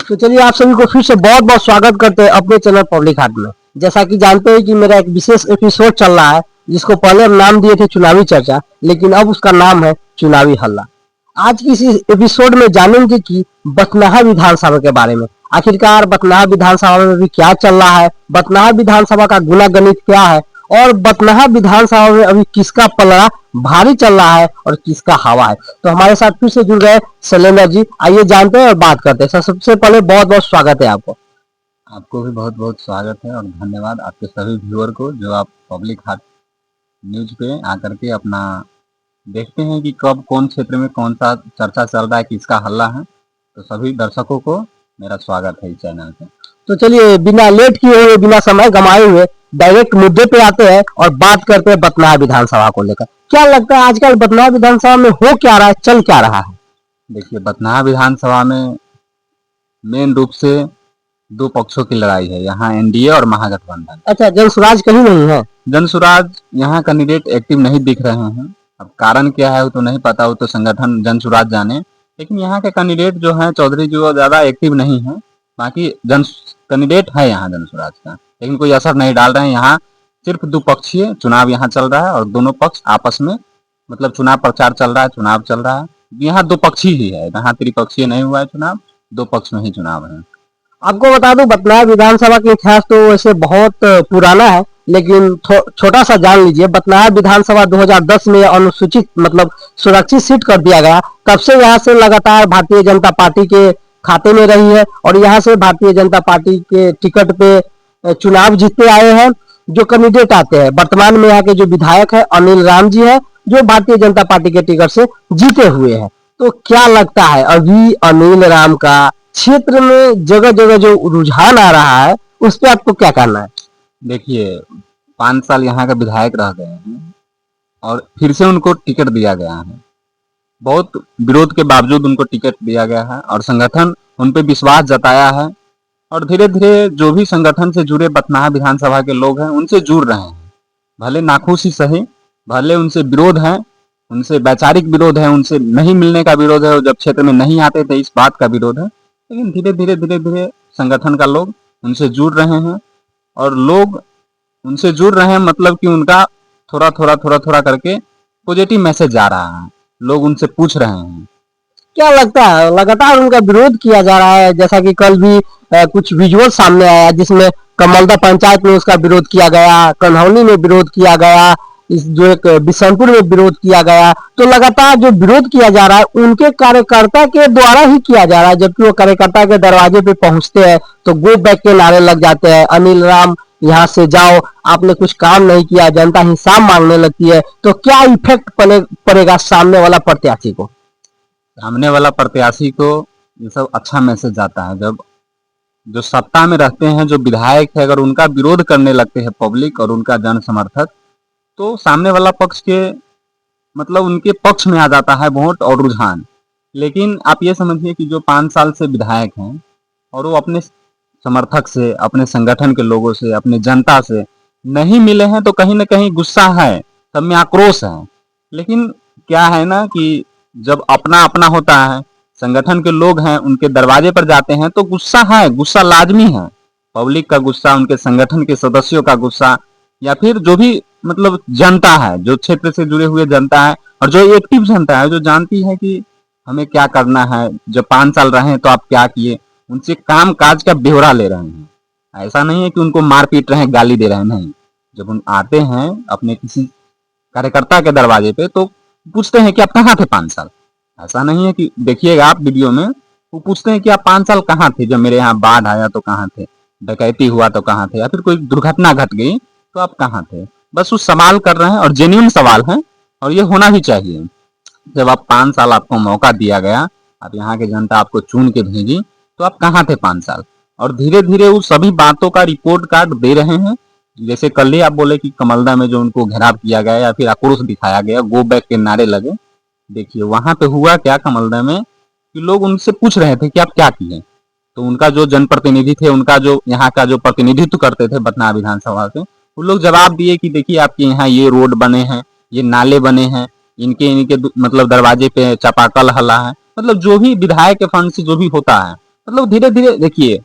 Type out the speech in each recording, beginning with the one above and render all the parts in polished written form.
तो चलिए आप सभी को फिर से बहुत बहुत स्वागत करते हैं अपने चैनल पब्लिक हाट में। जैसा कि जानते हैं कि मेरा एक विशेष एपिसोड चल रहा है जिसको पहले हम नाम दिए थे चुनावी चर्चा, लेकिन अब उसका नाम है चुनावी हल्ला। आज की इस एपिसोड में जानेंगे कि बथनाहा विधानसभा के बारे में। आखिरकार बथनाहा विधानसभा में अभी क्या चल रहा है, बथनाहा विधानसभा का गुनागणित क्या है और बथनाहा विधानसभा में अभी किसका पलड़ा भारी चल रहा है और किसका हवा है। तो हमारे साथ फिर से जुड़ गए शैलेंद्र जी, आइए जानते हैं और बात करते हैं। सबसे पहले बहुत बहुत स्वागत है आपको। आपको भी बहुत बहुत स्वागत है और धन्यवाद आपके सभी व्यूअर को जो आप पब्लिक हाट न्यूज पे आकर के अपना देखते हैं कि कब कौन क्षेत्र में कौन सा चर्चा चल रहा है, किसका हल्ला है। तो सभी दर्शकों को मेरा स्वागत है इस चैनल पे। तो चलिए बिना लेट किए हुए, बिना समय गंवाए हुए डायरेक्ट मुद्दे पे आते हैं और बात करते हैं बथनाहा विधानसभा को लेकर। क्या लगता है आजकल बथनाहा विधानसभा में हो क्या रहा है, चल क्या रहा है? देखिए, बथनाहा विधानसभा में मेन रूप से दो पक्षों की लड़ाई है, यहाँ एनडीए और महागठबंधन। अच्छा, जनसुराज कहीं नहीं है? जनसुराज यहाँ कैंडिडेट एक्टिव नहीं दिख रहे हैं। अब कारण क्या है वो तो नहीं पता, वो तो संगठन जनसुराज जाने। लेकिन यहाँ के कैंडिडेट जो हैं चौधरी जी वो ज्यादा एक्टिव नहीं है। बाकी जन कैंडिडेट है यहाँ जनसुराज का, लेकिन कोई असर नहीं डाल रहे हैं। यहाँ सिर्फ द्विपक्षीय चुनाव यहाँ चल रहा है और दोनों पक्ष आपस में मतलब चुनाव प्रचार चल रहा है, चुनाव चल रहा है। यहाँ दो पक्षीय ही है, यहाँ त्रिपक्षीय नहीं हुआ है चुनाव, दो पक्ष में ही चुनाव है। आपको बता दूं बथनाहा विधानसभा का इतिहास तो वैसे बहुत पुराना है, लेकिन छोटा सा जान लीजिए। बथनाहा विधानसभा 2010 में अनुसूचित मतलब सुरक्षित सीट कर दिया गया। तब से यहाँ से लगातार भारतीय जनता पार्टी के खाते में रही है और यहाँ से भारतीय जनता पार्टी के टिकट पे चुनाव जीतते आए हैं। जो कैंडिडेट आते हैं वर्तमान में यहाँ के जो विधायक है अनिल राम जी है, जो भारतीय जनता पार्टी के टिकट से जीते हुए हैं। तो क्या लगता है अभी अनिल राम का क्षेत्र में जगह जगह जो रुझान आ रहा है उस पर आपको क्या कहना है? देखिए, 5 साल यहाँ का विधायक रह गए हैं और फिर से उनको टिकट दिया गया है। बहुत विरोध के बावजूद उनको टिकट दिया गया है और संगठन उन पे विश्वास जताया है और धीरे धीरे जो भी संगठन से जुड़े बथनाहा विधानसभा के लोग हैं उनसे जुड़ रहे हैं। भले नाखुशी सही, भले उनसे विरोध है, उनसे वैचारिक विरोध है, उनसे नहीं मिलने का विरोध है, जब क्षेत्र में नहीं आते थे इस बात का विरोध है। लेकिन धीरे धीरे संगठन का लोग उनसे जुड़ रहे हैं और लोग उनसे जुड़ रहे हैं मतलब कि उनका थोड़ा करके पॉजिटिव मैसेज जा रहा है, लोग उनसे पूछ रहे हैं। क्या लगता है लगातार उनका विरोध किया जा रहा है? जैसा कि कल भी कुछ विजुअल सामने आया जिसमें कमलदा पंचायत में उसका विरोध किया गया, कन्हौली में विरोध किया गया, इस जो एक बिशनपुर में विरोध किया गया। तो लगातार जो विरोध किया जा रहा है उनके कार्यकर्ता के द्वारा ही किया जा रहा है, जबकि वो कार्यकर्ता के दरवाजे पे पहुंचते हैं तो गो बैक के नारे लग जाते हैं, अनिल राम यहाँ से जाओ, आपने कुछ काम नहीं किया, जनता हिसाब मांगने लगती है। तो क्या इफेक्ट पड़ेगा सामने वाला प्रत्याशी को? सामने वाला प्रत्याशी को ये सब अच्छा मैसेज जाता है जब जो सत्ता में रहते हैं, जो विधायक है, अगर उनका विरोध करने लगते हैं पब्लिक और उनका जन समर्थक, तो सामने वाला पक्ष के मतलब उनके पक्ष में आ जाता है वोट और रुझान। लेकिन आप ये समझिए कि जो 5 साल से विधायक हैं और वो अपने समर्थक से, अपने संगठन के लोगों से, अपने जनता से नहीं मिले हैं, तो कहीं ना कहीं गुस्सा है, सब में आक्रोश है। लेकिन क्या है ना कि जब अपना अपना होता है, संगठन के लोग हैं उनके दरवाजे पर जाते हैं तो गुस्सा है, गुस्सा लाजमी है। पब्लिक का गुस्सा, उनके संगठन के सदस्यों का गुस्सा, या फिर जो भी मतलब जनता है, जो क्षेत्र से जुड़े हुए जनता है और जो एक्टिव जनता है, जो जानती है कि हमें क्या करना है, जब 5 साल रहे तो आप क्या किए, उनसे काम काज का ब्यौरा ले रहे हैं। ऐसा नहीं है कि उनको मार पीट रहे हैं, गाली दे रहे हैं, नहीं। जब उन आते हैं अपने किसी कार्यकर्ता के दरवाजे पे तो पूछते हैं कि आप कहाँ थे 5 साल। ऐसा नहीं है कि देखिएगा आप वीडियो में, वो पूछते हैं कि आप 5 साल कहाँ थे, जब मेरे यहाँ बाढ़ आया तो कहाँ थे, डकैती हुआ तो कहाँ थे, या फिर कोई दुर्घटना घट गई तो आप कहाँ थे। बस वो सवाल कर रहे हैं और जेन्युइन सवाल है और ये होना भी चाहिए। जब आप 5 साल आपको मौका दिया गया, आप यहाँ की जनता आपको चुन के भेजी, तो आप कहाँ थे 5 साल। और धीरे धीरे वो सभी बातों का रिपोर्ट कार्ड दे रहे हैं। जैसे कल ही आप बोले कि कमलदा में जो उनको घेराव किया गया या फिर आक्रोश दिखाया गया, गो बैक के नारे लगे, देखिए वहां पे हुआ क्या कमलदा में कि लोग उनसे पूछ रहे थे कि आप क्या किए। तो उनका जो जनप्रतिनिधि थे, उनका जो यहाँ का जो प्रतिनिधित्व करते थे बथनाहा विधानसभा से, वो लोग जवाब दिए कि देखिए आपके यहाँ ये रोड बने हैं, ये नाले बने हैं, इनके मतलब दरवाजे पे चापाकल हला है, मतलब जो भी विधायक के फंड से जो भी होता है मतलब धीरे धीरे देखिए,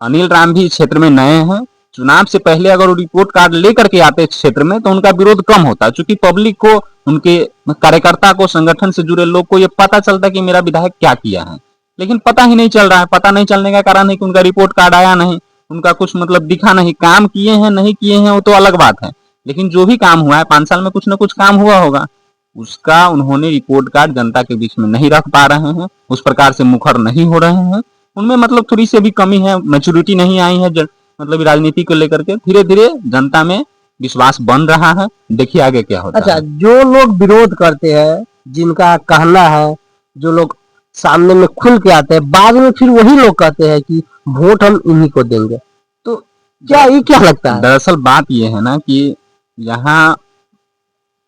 अनिल राम भी क्षेत्र में नए हैं। चुनाव से पहले अगर वो रिपोर्ट कार्ड लेकर के आते क्षेत्र में तो उनका विरोध कम होता, क्योंकि पब्लिक को, उनके कार्यकर्ता को, संगठन से जुड़े लोग को ये पता चलता कि मेरा विधायक क्या किया है। लेकिन पता ही नहीं चल रहा है। पता नहीं चलने का कारण है कि उनका रिपोर्ट कार्ड आया नहीं, उनका कुछ मतलब दिखा नहीं। काम किए हैं नहीं किए हैं वो तो अलग बात है, लेकिन जो भी काम हुआ है 5 साल में कुछ ना कुछ काम हुआ होगा, उसका उन्होंने रिपोर्ट कार्ड जनता के बीच में नहीं रख पा रहे हैं, उस प्रकार से मुखर नहीं हो रहे हैं। उनमें मतलब थोड़ी सी भी कमी है, मैच्योरिटी नहीं आई है मतलब राजनीति को लेकर के। धीरे धीरे जनता में विश्वास बन रहा है, देखिए आगे क्या होता अच्छा, है। जो लोग विरोध करते हैं, जिनका कहना है, जो लोग सामने में खुल के आते हैं, बाद में फिर वही लोग कहते हैं कि वोट हम इन्हीं को देंगे, तो क्या ये क्या लगता है? दरअसल बात यह है ना कि यहाँ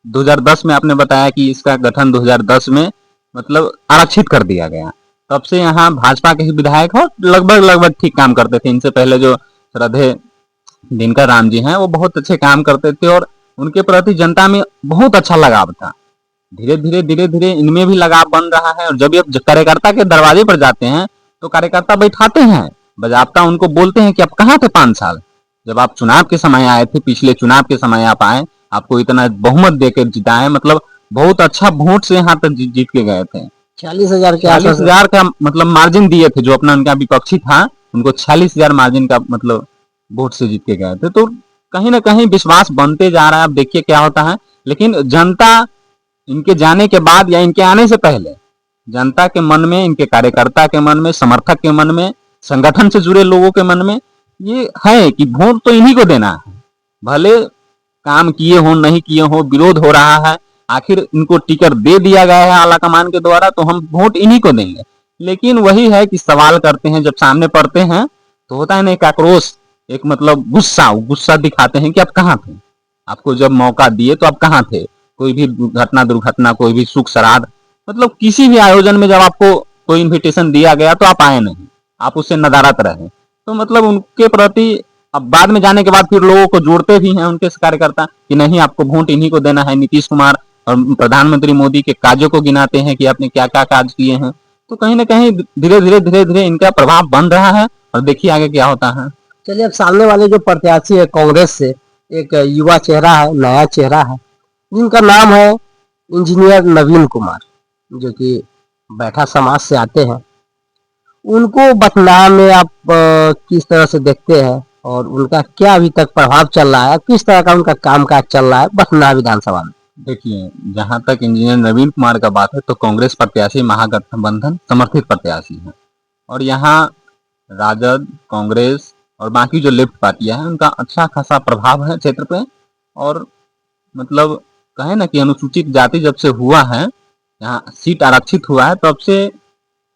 2010 में आपने बताया कि इसका गठन 2010 में मतलब आरक्षित कर दिया गया। तब से यहाँ भाजपा के ही विधायक हो, लगभग लगभग ठीक काम करते थे। इनसे पहले जो श्रद्धेय दिनकर राम जी हैं वो बहुत अच्छे काम करते थे और उनके प्रति जनता में बहुत अच्छा लगाव था। धीरे धीरे इनमें भी लगाव बन रहा है। और जब ये कार्यकर्ता के दरवाजे पर जाते हैं तो कार्यकर्ता बैठाते हैं, बजाबता उनको बोलते हैं कि आप कहाँ थे 5 साल, जब आप चुनाव के समय आए थे, पिछले चुनाव के समय आप आए, आपको इतना बहुमत देकर जिताए, मतलब बहुत अच्छा वोट से यहाँ तक जीत के गए थे। 40,000 के 40,000 का मतलब मार्जिन दिए थे, जो अपना उनका विपक्षी था उनको 40,000 मार्जिन का मतलब वोट से जीत के गए थे। तो कहीं ना कहीं विश्वास बनते जा रहा है, अब देखिए क्या होता है। लेकिन जनता इनके जाने के बाद या इनके आने से पहले जनता के मन में, इनके कार्यकर्ता के मन में, समर्थक के मन में, संगठन से जुड़े लोगों के मन में ये है कि वोट तो इन्हीं को देना है, भले काम किए हो नहीं किए हो, विरोध हो रहा है, आखिर इनको टिकट दे दिया गया है आला कमान के द्वारा, तो हम वोट इन्हीं को देंगे। लेकिन वही है कि सवाल करते हैं, जब सामने पड़ते हैं तो होता है ना एक आक्रोश, एक मतलब गुस्सा दिखाते हैं कि आप कहाँ थे, आपको जब मौका दिए तो आप कहाँ थे। कोई भी घटना दुर्घटना, कोई भी सुख श्राद्ध, मतलब किसी भी आयोजन में जब आपको कोई इन्विटेशन दिया गया तो आप आए नहीं, आप उससे नदारत रहे। तो मतलब उनके प्रति अब बाद में जाने के बाद फिर लोगों को जोड़ते भी हैं उनके कार्यकर्ता कि नहीं, आपको वोट इन्हीं को देना है। नीतीश कुमार और प्रधानमंत्री मोदी के काजों को गिनाते हैं कि आपने क्या क्या काज किए हैं। तो कहीं ना कहीं धीरे धीरे इनका प्रभाव बन रहा है और देखिए आगे क्या होता है। चलिए, अब सामने वाले जो प्रत्याशी है कांग्रेस से, एक युवा चेहरा है, नया चेहरा है, जिनका नाम है इंजीनियर नवीन कुमार, जो कि बैठा समाज से आते हैं। उनको बथनाम में आप किस तरह से देखते हैं और उनका क्या अभी तक प्रभाव चल रहा है, किस तरह का उनका कामकाज चल रहा है बथनाम विधानसभा में? देखिए, जहां तक इंजीनियर नवीन कुमार का बात है तो कांग्रेस प्रत्याशी महागठबंधन समर्थित प्रत्याशी हैं और यहाँ राजद, कांग्रेस और बाकी जो लेफ्ट पार्टियां हैं उनका अच्छा खासा प्रभाव है क्षेत्र पे। और मतलब कहे ना कि अनुसूचित जाति जब से हुआ है, यहाँ सीट आरक्षित हुआ है, तब से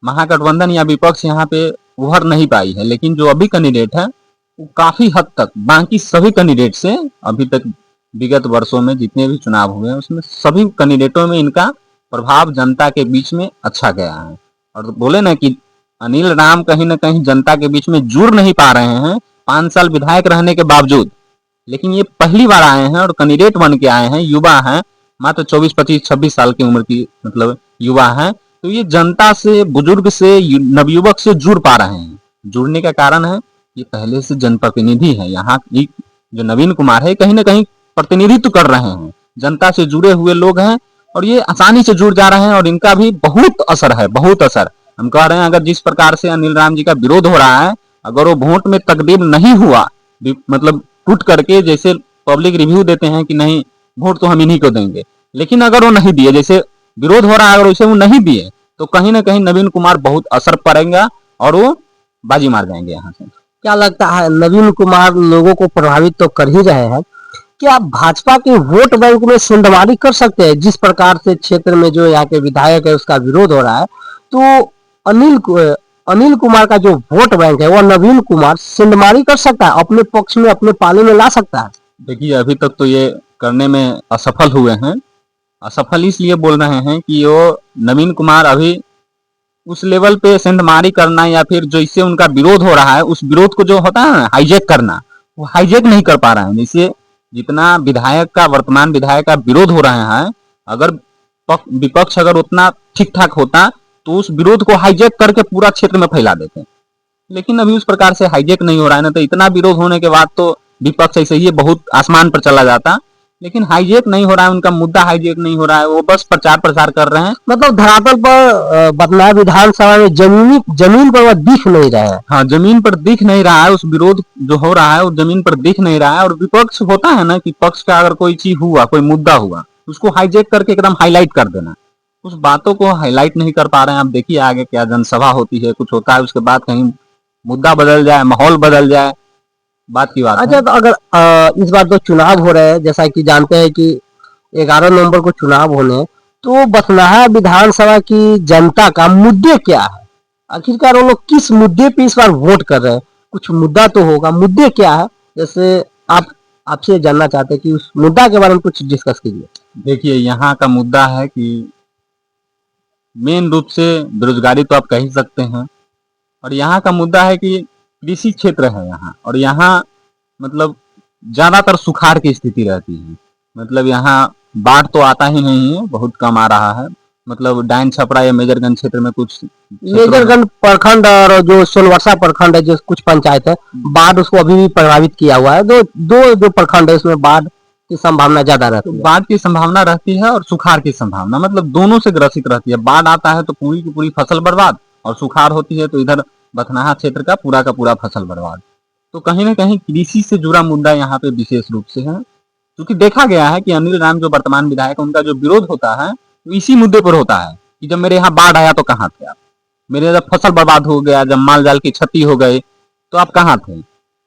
महागठबंधन या विपक्ष यहाँ पे उभर नहीं पाई है। लेकिन जो अभी कैंडिडेट है वो काफी हद तक बाकी सभी कैंडिडेट से, अभी तक विगत वर्षों में जितने भी चुनाव हुए हैं उसमें सभी कैंडिडेटों में इनका प्रभाव जनता के बीच में अच्छा गया है। और बोले ना कि अनिल राम कहीं ना कहीं जनता के बीच में जुड़ नहीं पा रहे हैं 5 साल विधायक रहने के बावजूद, लेकिन ये पहली बार आए हैं और कैंडिडेट बन के आए हैं, युवा हैं, मात्र 24, 25, 26 साल की उम्र की मतलब युवा हैं। तो ये जनता से, बुजुर्ग से, नवयुवक से जुड़ पा रहे हैं। जुड़ने का कारण है ये पहले से जनप्रतिनिधि है। यहाँ जो नवीन कुमार है कहीं ना कहीं प्रतिनिधित्व कर रहे हैं, जनता से जुड़े हुए लोग हैं और ये आसानी से जुड़ जा रहे हैं और इनका भी बहुत असर है, बहुत असर। हम कह रहे हैं अगर जिस प्रकार से अनिल राम जी का विरोध हो रहा है, अगर वो वोट में तकदीम नहीं हुआ, मतलब टूट करके जैसे पब्लिक रिव्यू देते हैं कि नहीं वोट तो हम इन्हीं को देंगे, लेकिन अगर वो नहीं दिए, जैसे विरोध हो रहा है अगर उसे वो नहीं दिए तो कहीं ना कहीं नवीन कुमार बहुत असर पड़ेगा और वो बाजी मार जाएंगे यहाँ से। क्या लगता है, नवीन कुमार लोगों को प्रभावित तो कर ही रहे हैं, क्या भाजपा के वोट बैंक में सेंधमारी कर सकते हैं? जिस प्रकार से क्षेत्र में जो यहाँ के विधायक है उसका विरोध हो रहा है, तो अनिल कुमार का जो वोट बैंक है वो नवीन कुमार सेंधमारी कर सकता है, अपने पक्ष में, अपने पाले में ला सकता है? देखिए, अभी तक तो ये करने में असफल हुए हैं। असफल इसलिए बोल रहे हैं कि वो नवीन कुमार अभी उस लेवल पे सेंधमारी करना या फिर जो इससे उनका विरोध हो रहा है उस विरोध को जो होता है ना हाईजैक करना, वो हाईजैक नहीं कर पा रहे हैं। जैसे जितना विधायक का, वर्तमान विधायक का विरोध हो रहा है, अगर विपक्ष अगर उतना ठीक ठाक होता तो उस विरोध को हाईजैक करके पूरा क्षेत्र में फैला देते। लेकिन अभी उस प्रकार से हाईजेक नहीं हो रहा है ना, तो इतना विरोध होने के बाद तो विपक्ष ऐसे ही बहुत आसमान पर चला जाता, लेकिन हाईजेक नहीं हो रहा है, उनका मुद्दा हाईजेक नहीं हो रहा है, वो बस प्रचार प्रसार कर रहे हैं। मतलब धरातल पर बदनाम विधानसभा में जमीन पर वह दिख नहीं रहा है। हाँ, जमीन पर दिख नहीं रहा है, उस विरोध जो हो रहा है वो जमीन पर दिख नहीं रहा है। और विपक्ष होता है ना कि पक्ष का अगर कोई चीज हुआ, कोई मुद्दा हुआ, उसको हाईजेक करके एकदम हाईलाइट कर देना, उस बातों को हाईलाइट नहीं कर पा रहे हैं। आप देखिए आगे क्या जनसभा होती है, कुछ होता है, उसके बाद कहीं मुद्दा बदल जाए, माहौल बदल जाए, बात की बात है। अच्छा, तो अगर इस बार तो चुनाव हो रहे हैं, जैसा कि जानते हैं कि 11 नवंबर को चुनाव होने हैं, तो बथनाहा विधानसभा की जनता का मुद्दे क्या है? आखिरकार वो लोग किस मुद्दे पे इस बार वोट कर रहे हैं? कुछ मुद्दा तो होगा, मुद्दे क्या है? जैसे आप आपसे जानना चाहते हैं कि उस मुद्दा के बारे में कुछ डिस्कस कीजिए। देखिए यहाँ का मुद्दा है कि मेन रूप से बेरोजगारी तो आप कह ही सकते हैं, और यहाँ का मुद्दा है कि कृषि क्षेत्र है यहाँ, और यहाँ मतलब ज्यादातर सुखाड़ की स्थिति रहती है। मतलब यहाँ बाढ़ तो आता ही नहीं है, बहुत कम आ रहा है। मतलब डाइन छपरा या मेजरगंज क्षेत्र में कुछ मेजरगंज प्रखंड और जो सोनवर्षा प्रखंड है, जो कुछ पंचायत है, बाढ़ उसको अभी भी प्रभावित किया हुआ है। दो दो जो प्रखंड है उसमें बाढ़ की संभावना ज्यादा रहती है। बाढ़ की संभावना रहती है और सुखाड़ की संभावना, मतलब दोनों से ग्रसित रहती है। बाढ़ आता है तो पूरी की पूरी फसल बर्बाद, और सुखाड़ होती है तो इधर बथनाहा क्षेत्र का पूरा फसल बर्बाद। तो कहीं ना कहीं कृषि से जुड़ा मुद्दा यहाँ पे विशेष रूप से है, क्योंकि देखा गया है कि अनिल राम जो वर्तमान विधायक, उनका जो विरोध होता है वो इसी मुद्दे पर होता है कि जब मेरे यहाँ बाढ़ आया तो कहाँ थे आप, मेरे जब फसल बर्बाद हो गया, जब माल जाल की क्षति हो गई तो आप कहाँ थे।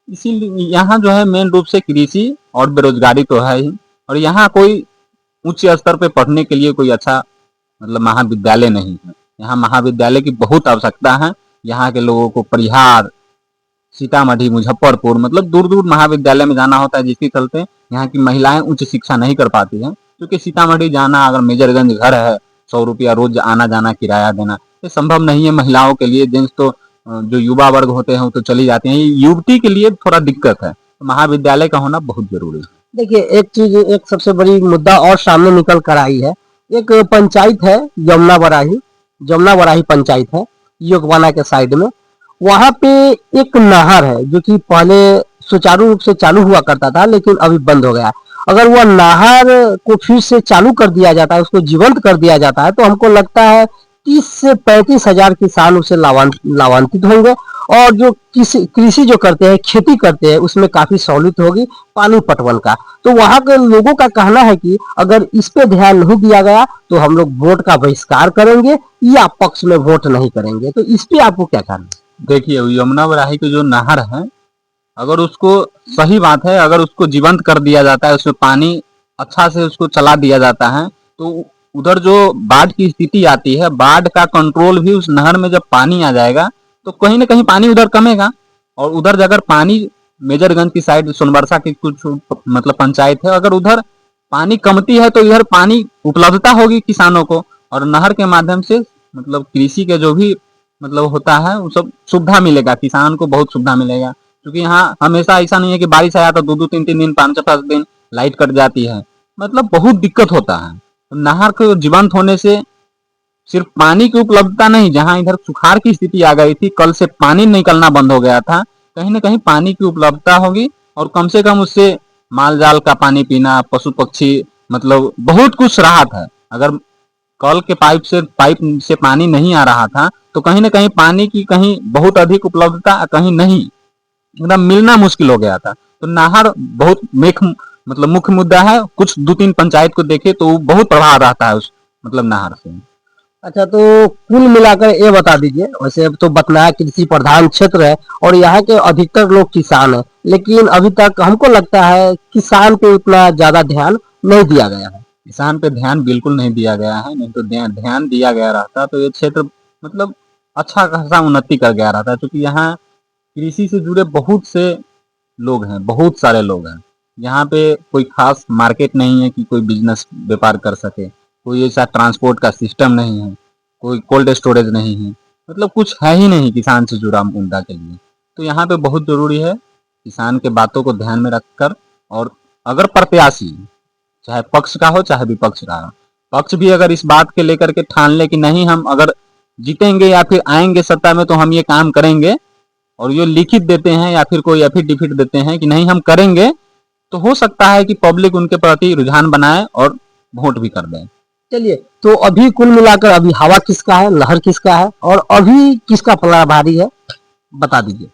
इसीलिए यहाँ जो है मेन रूप से कृषि और बेरोजगारी तो है ही, और यहाँ कोई उच्च स्तर पे पढ़ने के लिए कोई अच्छा मतलब महाविद्यालय नहीं है। यहाँ महाविद्यालय की बहुत आवश्यकता है। यहाँ के लोगों को परिहार, सीतामढ़ी, मुजफ्फरपुर, मतलब दूर दूर महाविद्यालय में जाना होता है, जिसके चलते यहाँ की महिलाएं उच्च शिक्षा नहीं कर पाती हैं। क्योंकि सीतामढ़ी जाना, अगर मेजरगंज घर है, 100 रुपया रोज आना जाना किराया देना, ये संभव नहीं है महिलाओं के लिए। जेंट्स तो जो युवा वर्ग होते हैं वो तो चली जाती हैं, युवती के लिए थोड़ा दिक्कत है। तो महाविद्यालय का होना बहुत जरूरी है। देखिए, एक चीज, एक सबसे बड़ी मुद्दा और सामने निकल कर आई है। एक पंचायत है जमुना बराही पंचायत है, योगवाना के साइड में। वहां पे एक नहर है जो कि पहले सुचारू रूप से चालू हुआ करता था, लेकिन अभी बंद हो गया। अगर वह नहर को फिर से चालू कर दिया जाता है, उसको जीवंत कर दिया जाता है, तो हमको लगता है 30 से 35 हजार किसान उससे लाभान्वित होंगे। और जो कृषि जो करते हैं, खेती करते हैं, उसमें काफी सहूलियत होगी पानी पटवन का। तो वहां के लोगों का कहना है कि अगर इस पे ध्यान नहीं दिया गया तो हम लोग वोट का बहिष्कार करेंगे या पक्ष में वोट नहीं करेंगे। तो इस पे आपको क्या कहना है? देखिए यमुना बराही की जो नहर है, अगर उसको, सही बात है, अगर उसको जीवंत कर दिया जाता है, उसमें पानी अच्छा से उसको चला दिया जाता है, तो उधर जो बाढ़ की स्थिति आती है, बाढ़ का कंट्रोल भी उस नहर में जब पानी आ जाएगा तो कहीं ना कहीं पानी उधर कमेगा। और उधर अगर पानी, मेजरगंज की साइड सोनबरसा की कुछ मतलब पंचायत है, अगर उधर पानी कमती है तो इधर पानी उपलब्धता होगी किसानों को, और नहर के माध्यम से मतलब कृषि के जो भी मतलब होता है वो सब सुविधा मिलेगा, किसान को बहुत सुविधा मिलेगा। क्योंकि यहाँ हमेशा ऐसा नहीं है कि बारिश आया तो 2-2 3-3 दिन, 5-5 दिन लाइट कट जाती है, मतलब बहुत दिक्कत होता है। तो नहर के जीवंत होने से सिर्फ पानी की उपलब्धता नहीं, जहां इधर सुखाड़ की स्थिति आ गई थी, कल से पानी निकलना बंद हो गया था, कहीं ना कहीं पानी की उपलब्धता होगी, और कम से कम उससे माल जाल का पानी पीना, पशु पक्षी, मतलब बहुत कुछ राहत है। अगर कल के पाइप से पानी नहीं आ रहा था तो कहीं ना कहीं पानी की कहीं बहुत अधिक उपलब्धता, कहीं नहीं, एकदम मिलना मुश्किल हो गया था। तो नहर बहुत मतलब मुख्य मुद्दा है। कुछ 2-3 पंचायत को देखे तो बहुत प्रभाव रहता है उस मतलब नहर से। अच्छा, तो कुल मिलाकर ये बता दीजिए, वैसे तो बथनाहा कृषि प्रधान क्षेत्र है और यहाँ के अधिकतर लोग किसान हैं, लेकिन अभी तक हमको लगता है किसान पे उतना ज्यादा ध्यान नहीं दिया गया है। किसान पे ध्यान बिल्कुल नहीं दिया गया है, नहीं तो ध्यान दिया गया रहता तो ये क्षेत्र मतलब अच्छा खासा उन्नति कर गया रहता, क्योंकि यहाँ कृषि से जुड़े बहुत से लोग हैं, बहुत सारे लोग हैं। यहाँ पे कोई खास मार्केट नहीं है कि कोई बिजनेस व्यापार कर सके, कोई ऐसा ट्रांसपोर्ट का सिस्टम नहीं है, कोई कोल्ड स्टोरेज नहीं है, मतलब कुछ है ही नहीं किसान से जुड़ा मुद्दा के लिए। तो यहाँ पे बहुत जरूरी है किसान के बातों को ध्यान में रखकर, और अगर प्रत्याशी चाहे पक्ष का हो चाहे विपक्ष का हो, पक्ष भी अगर इस बात के लेकर के ठान ले कि नहीं, हम अगर जीतेंगे या फिर आएंगे सत्ता में तो हम ये काम करेंगे, और ये लिखित देते हैं या फिर कोई एफिडेविट देते हैं कि नहीं हम करेंगे, तो हो सकता है कि पब्लिक उनके प्रति रुझान बनाए और वोट भी कर दें। चलिए, तो अभी कुल मिलाकर अभी हवा किसका है, लहर किसका है, और अभी किसका पलड़ा भारी है, बता दीजिए।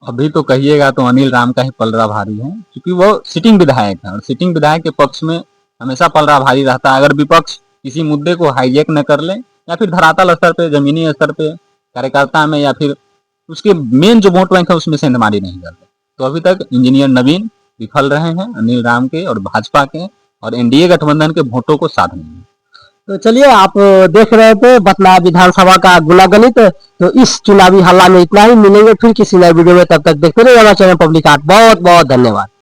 अभी तो कहिएगा तो अनिल राम का ही पलड़ा भारी है, क्योंकि वो सिटिंग विधायक है और सिटिंग विधायक के पक्ष में हमेशा पलड़ा भारी रहता है। अगर विपक्ष किसी मुद्दे को हाईजैक न कर ले या फिर धरातल स्तर पे, जमीनी स्तर पे, कार्यकर्ता में या फिर उसके मेन जो वोट बैंक है उसमें सेंधमारी नहीं करते। तो अभी तक इंजीनियर नवीन विफल रहे हैं अनिल राम के और भाजपा के और एनडीए गठबंधन के वोटों को साधने में। तो चलिए, आप देख रहे थे बथनार विधानसभा का गुनागणित। तो इस चुनावी हल्ला में इतना ही, मिलेंगे फिर किसी नए वीडियो में, तब तक देखते रहिए हमारा चैनल पब्लिक आर्ट। बहुत बहुत धन्यवाद।